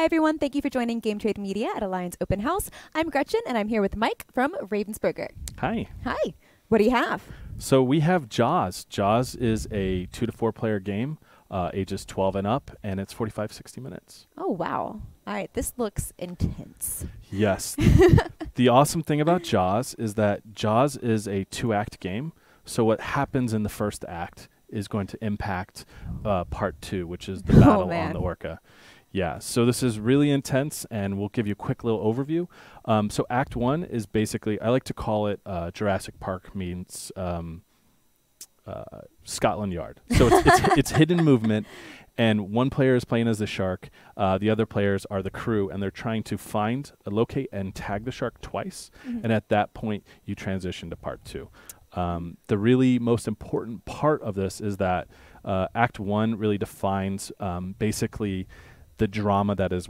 Hi, everyone. Thank you for joining Game Trade Media at Alliance Open House. I'm Gretchen, and I'm here with Mike from Ravensburger. Hi. Hi. What do you have? So we have Jaws. Jaws is a 2 to 4 player game, ages 12 and up, and it's 45, 60 minutes. Oh, wow. All right. This looks intense. Yes. The awesome thing about Jaws is that Jaws is a 2-act game. So what happens in the first act is going to impact part 2, which is the battle on the Orca. Yeah, so this is really intense, and we'll give you a quick little overview. So Act 1 is basically, I like to call it Jurassic Park means Scotland Yard. So it's hidden movement, and one player is playing as the shark. The other players are the crew, and they're trying to find, locate, and tag the shark twice. And at that point, you transition to part 2. The really most important part of this is that Act 1 really defines basically the drama that is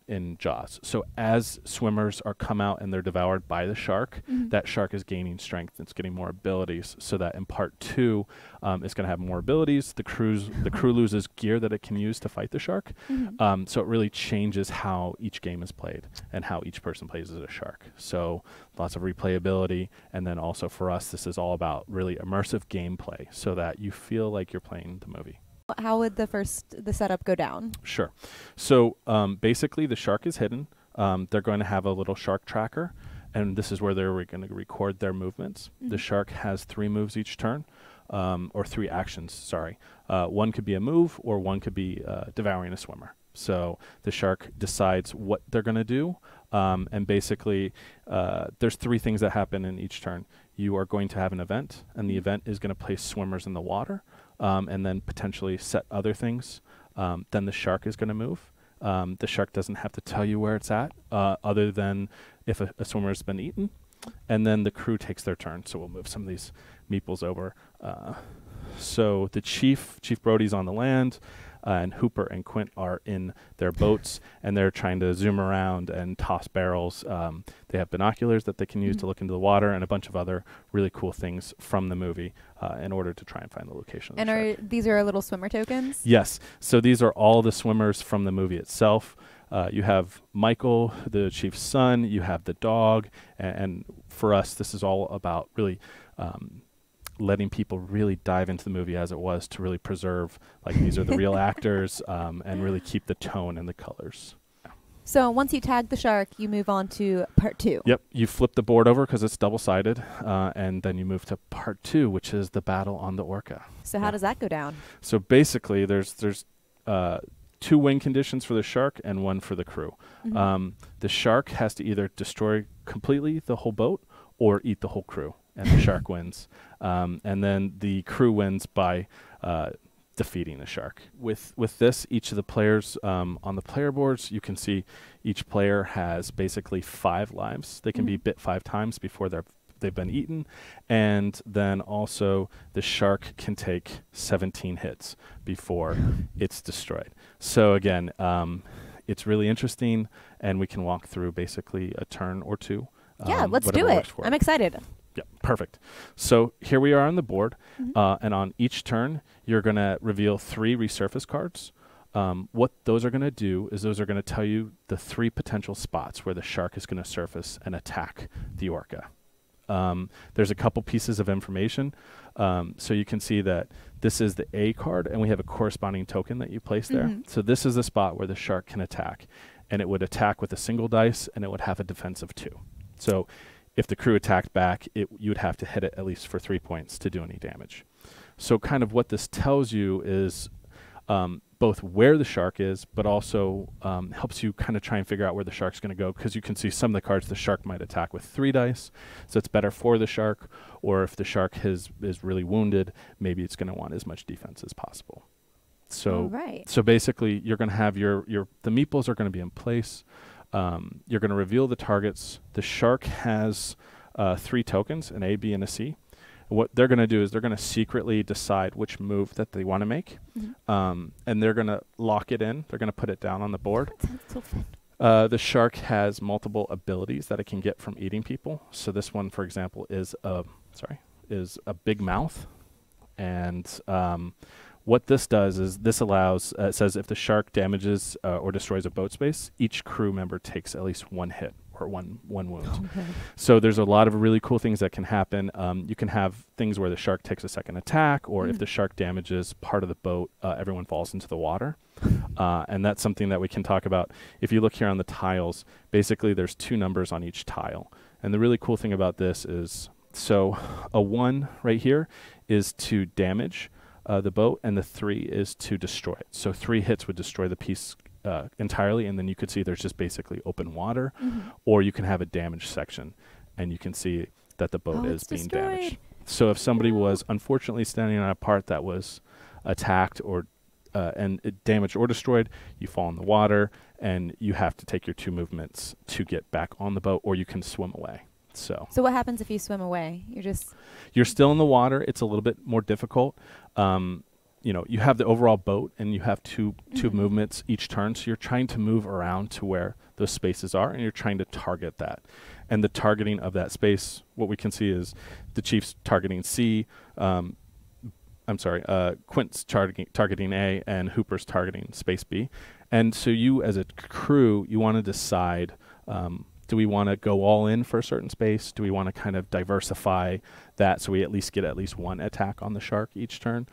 in Jaws. So as swimmers are come out and they're devoured by the shark, that shark is gaining strength. It's getting more abilities, so that in part 2, it's going to have more abilities. The crew loses gear that it can use to fight the shark. So it really changes how each game is played and how each person plays as a shark. So lots of replayability, and then also for us, this is all about really immersive gameplay, so that you feel like you're playing the movie. How would the setup go down? Sure. So basically, the shark is hidden. They're going to have a little shark tracker, and this is where they're going to record their movements. The shark has 3 moves each turn, or 3 actions, sorry. One could be a move, or one could be devouring a swimmer. So the shark decides what they're going to do, and basically there's 3 things that happen in each turn. You are going to have an event, and the event is going to place swimmers in the water, and then potentially set other things. Then the shark is going to move. The shark doesn't have to tell you where it's at, other than if a swimmer has been eaten. And then the crew takes their turn. So we'll move some of these meeples over. So the Chief Brody's on the land, and Hooper and Quint are in their boats, and they're trying to zoom around and toss barrels. They have binoculars that they can use to look into the water, and a bunch of other really cool things from the movie in order to try and find the location of the shark. These are little swimmer tokens? Yes. So these are all the swimmers from the movie itself. You have Michael, the chief's son. You have the dog. And for us, this is all about really letting people really dive into the movie as it was, to really preserve, like, these are the real actors, and really keep the tone and the colors. So once you tag the shark, you move on to part 2. Yep. You flip the board over because it's double-sided, and then you move to part 2, which is the battle on the Orca. So how does that go down? So basically, there's 2 win conditions for the shark and 1 for the crew. The shark has to either destroy completely the whole boat or eat the whole crew, and the shark wins. And then the crew wins by defeating the shark. With this, each of the players on the player boards, you can see each player has basically 5 lives. They can be bit 5 times before they've been eaten, and then also the shark can take 17 hits before it's destroyed. So again, it's really interesting, and we can walk through basically a turn or 2. Yeah, let's do it. I'm excited. Yeah, perfect. So here we are on the board, and on each turn, you're going to reveal 3 resurface cards. What those are going to do is those are going to tell you the 3 potential spots where the shark is going to surface and attack the Orca. There's a couple pieces of information. So you can see that this is the A card, and we have a corresponding token that you place there. So this is the spot where the shark can attack, and it would attack with a single dice, and it would have a defense of 2. So if the crew attacked back, you would have to hit it at least for 3 points to do any damage. So kind of what this tells you is both where the shark is, but also helps you kind of try and figure out where the shark's going to go, because you can see some of the cards the shark might attack with 3 dice, so it's better for the shark. Or if the shark is really wounded, maybe it's going to want as much defense as possible. So so basically, you're going to have the meeples are going to be in place. You're going to reveal the targets. The shark has 3 tokens, an A, B, and a C. What they're going to do is they're going to secretly decide which move that they want to make, and they're going to lock it in. They're going to put it down on the board. That sounds so fun. The shark has multiple abilities that it can get from eating people. So this one, for example, is a big mouth, and what this does is this allows, it says if the shark damages or destroys a boat space, each crew member takes at least one hit or one wound. Okay. So there's a lot of really cool things that can happen. You can have things where the shark takes a second attack, or if the shark damages part of the boat, everyone falls into the water. And that's something that we can talk about. If you look here on the tiles, basically there's 2 numbers on each tile. And the really cool thing about this is, so a 1 right here is to damage the boat, and the 3 is to destroy it. So 3 hits would destroy the piece entirely, and then you could see there's just basically open water, or you can have a damaged section, and you can see that the boat is being damaged. So if somebody was unfortunately standing on a part that was attacked or and it damaged or destroyed, you fall in the water, and you have to take your 2 movements to get back on the boat, or you can swim away. So what happens if you swim away? You're still in the water. It's a little bit more difficult. You know, you have the overall boat, and you have two movements each turn. So you're trying to move around to where those spaces are, and you're trying to target that. And the targeting of that space, what we can see is the Chiefs targeting C. Quint's targeting A, and Hooper's targeting space B. And so you, as a crew, you want to decide, do we want to go all in for a certain space? Do we want to kind of diversify that so we at least get at least 1 attack on the shark each turn?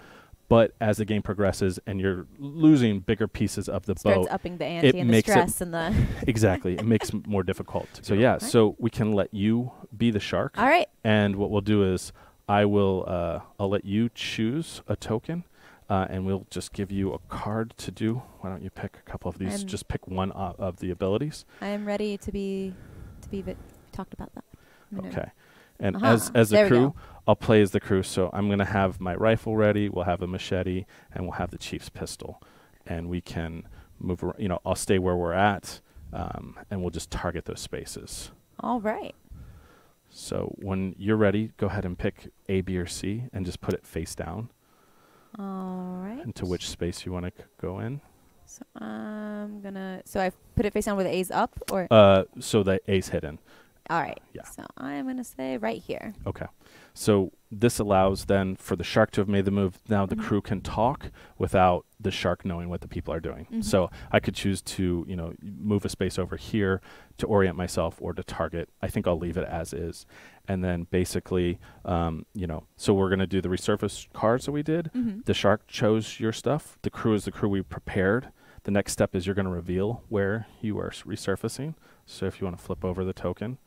But as the game progresses and you're losing bigger pieces of the boat, starts upping the ante and the stress and the exactly, it makes it more difficult. So yeah, so we can let you be the shark. All right. And what we'll do is I'll let you choose a token, and we'll just give you a card to do. Why don't you pick a couple of these? Just pick one of the abilities. I am ready to be talked about that. Okay. And as the crew, I'll play as the crew. So I'm going to have my rifle ready. We'll have a machete, and we'll have the Chief's pistol. And we can move around. You know, I'll stay where we're at, and we'll just target those spaces. All right. So when you're ready, go ahead and pick A, B, or C, and just put it face down. All right. Into which space you want to go in. So so I put it face down with the A's up, or? So the A's hidden. All right. Yeah. So I'm going to say right here. Okay. So this allows then for the shark to have made the move. Now the crew can talk without the shark knowing what the people are doing. So I could choose to, you know, move a space over here to orient myself or to target. I think I'll leave it as is. And then basically, you know, so we're going to do the resurface cards that we did. The shark chose your stuff. The crew is the crew we prepared. The next step is you're going to reveal where you are resurfacing. So if you want to flip over the token.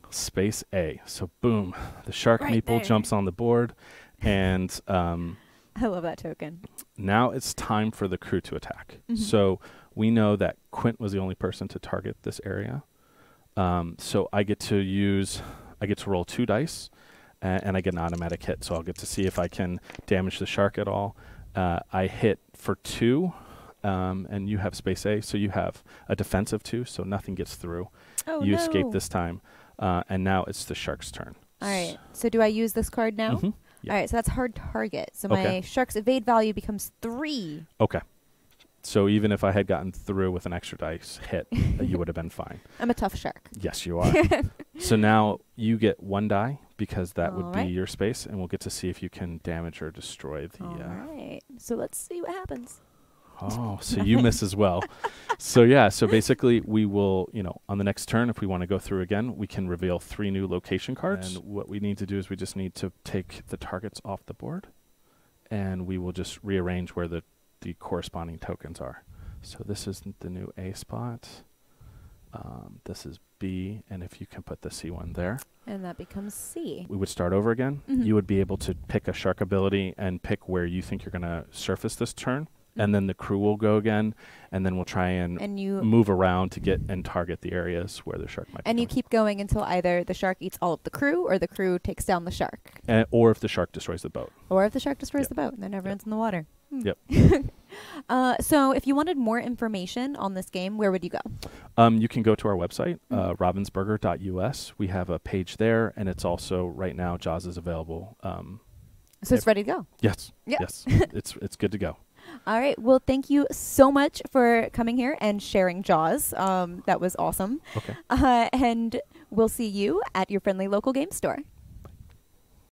Space A. So boom, the shark meeple jumps on the board, and I love that token. Now it's time for the crew to attack. So we know that Quint was the only person to target this area. So I get to roll 2 dice, and I get an automatic hit. So I'll get to see if I can damage the shark at all. I hit for 2. And you have space A, so you have a defensive 2, so nothing gets through. Oh, you escape this time, and now it's the shark's turn. All right. So do I use this card now? Yeah. All right. So that's hard target. So my shark's evade value becomes 3. Okay. So even if I had gotten through with an extra dice hit, you would have been fine. I'm a tough shark. Yes, you are. So now you get 1 die because that would be your space, and we'll get to see if you can damage or destroy the. All right. So let's see what happens. Oh, so you miss as well. So yeah, so basically we will, you know, on the next turn, if we want to go through again, we can reveal 3 new location cards. And what we need to do is we just need to take the targets off the board, and we will just rearrange where the corresponding tokens are. So this is the new A spot. This is B, and if you can put the C one there. And that becomes C. We would start over again. You would be able to pick a shark ability and pick where you think you're going to surface this turn. And then the crew will go again, and then we'll try and move around to get and target the areas where the shark might be. And you keep going until either the shark eats all of the crew or the crew takes down the shark. Or if the shark destroys the boat. Or if the shark destroys the boat, and then everyone's in the water. Yep. So if you wanted more information on this game, where would you go? You can go to our website, ravensburger.us. We have a page there, and it's also right now Jaws is available. So it's ready to go. Yes. Yeah. Yes. It's good to go. All right. Well, thank you so much for coming here and sharing Jaws. That was awesome. Okay. And we'll see you at your friendly local game store.